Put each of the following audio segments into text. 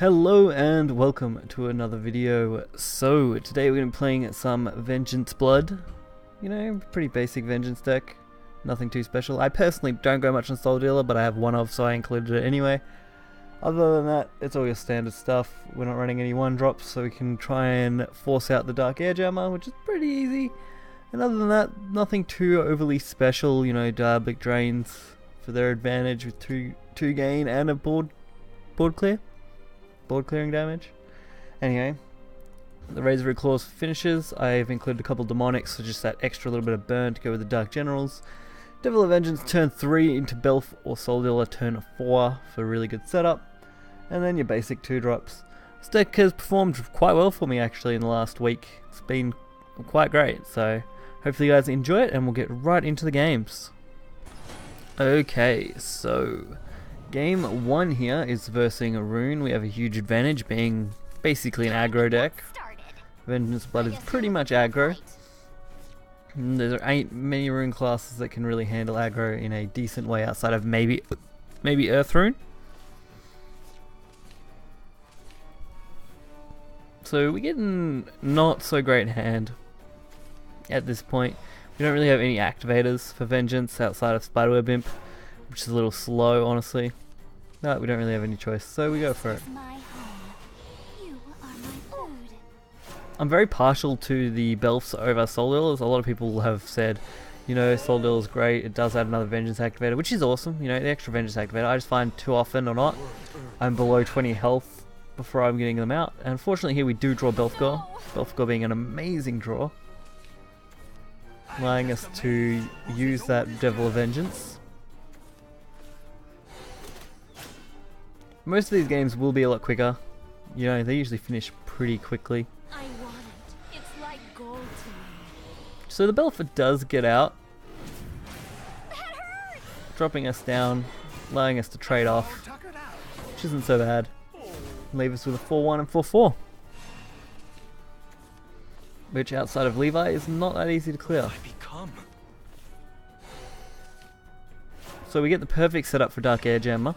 Hello and welcome to another video. So today we're going to be playing some Vengeance Blood. You know, pretty basic Vengeance deck. Nothing too special. I personally don't go much on Soul Dealer, but I have one of, so I included it anyway. Other than that, it's all your standard stuff. We're not running any 1-drops, so we can try and force out the Dark Air Jammer, which is pretty easy. And other than that, nothing too overly special. You know, Diabolic Drains for their advantage with 2 gain and a board clearing damage. Anyway, the Razor Claws finishes. I've included a couple demonics, so just that extra little bit of burn to go with the Dark Generals. Devil of Vengeance turn 3 into Belf or Soul Dealer turn 4 for a really good setup. And then your basic 2-drops. This deck has performed quite well for me actually in the last week. It's been quite great, so hopefully you guys enjoy it and we'll get right into the games. Okay, so Game 1 here is versing a Rune. We have a huge advantage being basically an aggro deck. Vengeance Blood is pretty much aggro. There ain't many Rune classes that can really handle aggro in a decent way outside of maybe Earth Rune. So we're getting not so great hand at this point. We don't really have any activators for Vengeance outside of Spiderweb Imp, which is a little slow, honestly. No, we don't really have any choice, so we go for it. I'm very partial to the Belfs over Soul Dealers. A lot of people have said, you know, Soul Dealer's great, it does add another Vengeance activator, which is awesome, you know, the extra Vengeance activator. I just find too often or not, I'm below 20 health before I'm getting them out. And unfortunately here we do draw Belfgor. Belfgor being an amazing draw, allowing us to use that Devil of Vengeance. Most of these games will be a lot quicker. You know, they usually finish pretty quickly. I want it. It's like gold to me. So the Belfer does get out, dropping us down, allowing us to trade off, which isn't so bad. Leave us with a 4-1 and 4-4. Which outside of Levi is not that easy to clear. So we get the perfect setup for Dark Air Jammer.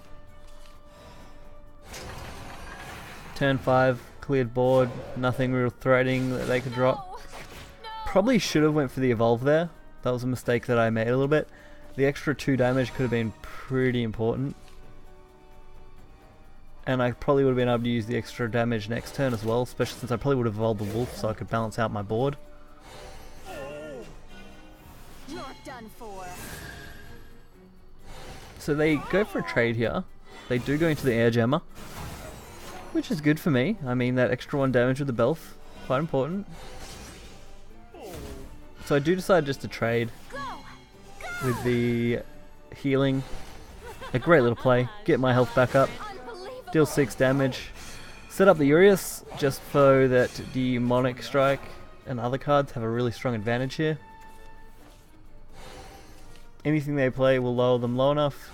Turn 5, cleared board, nothing real threatening that they could drop. Probably should have went for the Evolve there. That was a mistake that I made a little bit. The extra 2 damage could have been pretty important. And I probably would have been able to use the extra damage next turn as well, especially since I probably would have evolved the Wolf so I could balance out my board. You're done for. So they go for a trade here. They do go into the Air Jammer, which is good for me. I mean, that extra 1 damage with the Belf, quite important. So I do decide just to trade with the healing. A great little play. Get my health back up. Deal 6 damage. Set up the Urias just so that Demonic Strike and other cards have a really strong advantage here. Anything they play will lower them low enough.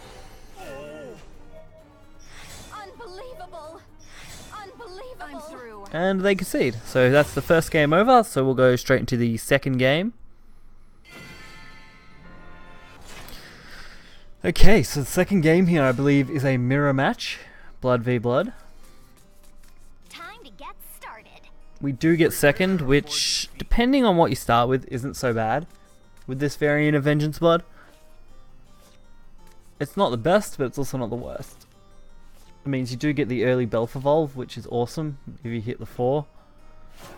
And they concede. So that's the first game over, so we'll go straight into the second game. Okay, so the second game here I believe is a mirror match. Blood v Blood. Time to get started. We do get second, which depending on what you start with isn't so bad. With this variant of Vengeance Blood, it's not the best, but it's also not the worst. It means you do get the early Belf Evolve, which is awesome if you hit the 4.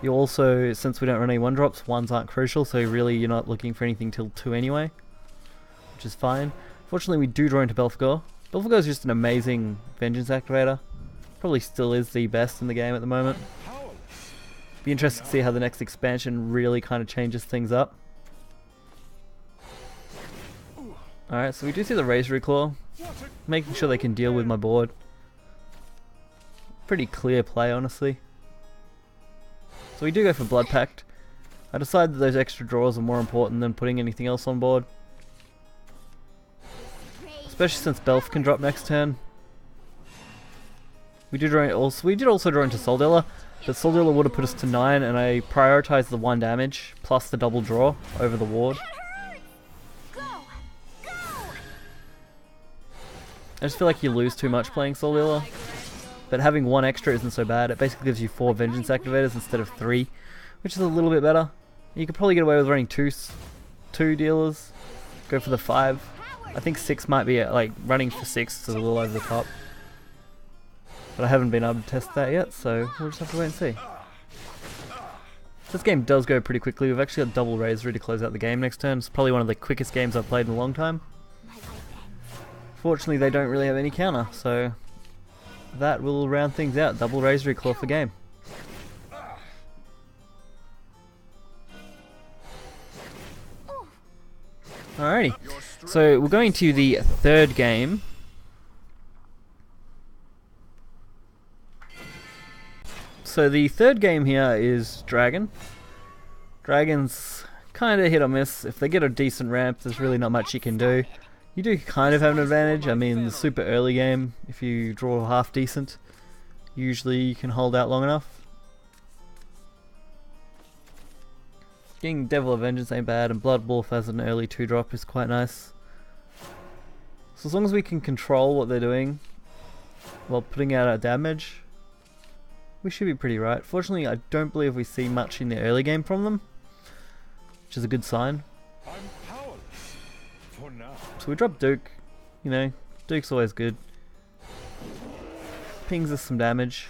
You also, since we don't run any 1-drops, 1s aren't crucial, so really you're not looking for anything till 2 anyway, which is fine. Fortunately we do draw into Belfgor. Belfgor is just an amazing Vengeance activator. Probably still is the best in the game at the moment. Be interested to see how the next expansion really kind of changes things up. Alright, so we do see the Razor Claw, making sure they can deal with my board. Pretty clear play, honestly. So we do go for Blood Pact. I decided that those extra draws are more important than putting anything else on board, especially since Belf can drop next turn. We did also draw into Soul Dealer, but Soul Dealer would have put us to 9, and I prioritized the 1 damage plus the double draw over the ward. I just feel like you lose too much playing Soul Dealer. but having one extra isn't so bad. It basically gives you 4 Vengeance activators instead of 3, which is a little bit better. You could probably get away with running two dealers. Go for the 5. I think 6 might be like running for 6 is a little over the top. But I haven't been able to test that yet, so we'll just have to wait and see. This game does go pretty quickly. We've actually got double Razor to close out the game next turn. It's probably one of the quickest games I've played in a long time. Fortunately, they don't really have any counter, so that will round things out. Double Razor Claw for game. Alrighty, so we're going to the third game. So the third game here is Dragon. Dragon's kind of hit or miss. If they get a decent ramp, there's really not much you can do. You do kind of have an advantage. I mean, the super early game, if you draw half decent, usually you can hold out long enough. Getting Devil of Vengeance ain't bad, and Blood Wolf as an early 2-drop is quite nice. So as long as we can control what they're doing while putting out our damage, we should be pretty right. Fortunately, I don't believe we see much in the early game from them, which is a good sign. I'm powerless for now. So we drop Duke. You know, Duke's always good. Pings us some damage.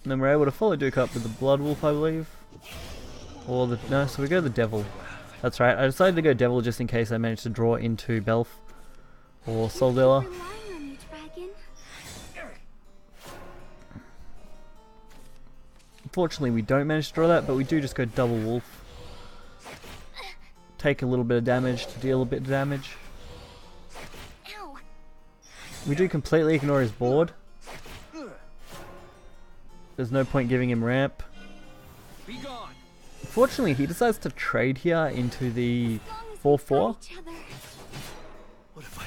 And then we're able to follow Duke up with the Blood Wolf, I believe. Or the... no, so we go the Devil. That's right, I decided to go Devil just in case I managed to draw into Belf or Soul Dealer. Unfortunately, we don't manage to draw that, but we do just go double Wolf. Take a little bit of damage to deal a bit of damage. We do completely ignore his board. There's no point giving him ramp. Unfortunately, he decides to trade here into the 4-4.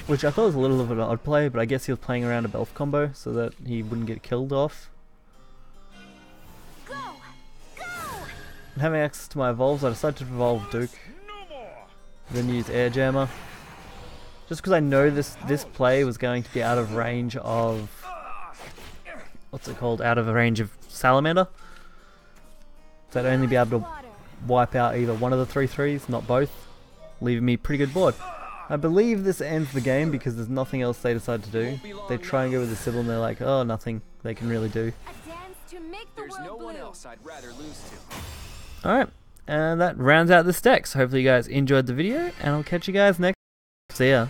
Which I thought was a little of an odd play, but I guess he was playing around a Belf combo so that he wouldn't get killed off. And having access to my evolves, I decided to evolve Duke. Then use Air Jammer. Just because I know this play was going to be out of range of... what's it called? Out of range of Salamander. So I'd only be able to wipe out either one of the 3/3s, not both. Leaving me pretty good board. I believe this ends the game because there's nothing else they decide to do. They try and go with the Sybil and they're like, oh, nothing they can really do. There's no one else I'd rather lose to. Alright, and that rounds out this deck. So hopefully you guys enjoyed the video, and I'll catch you guys next. See ya.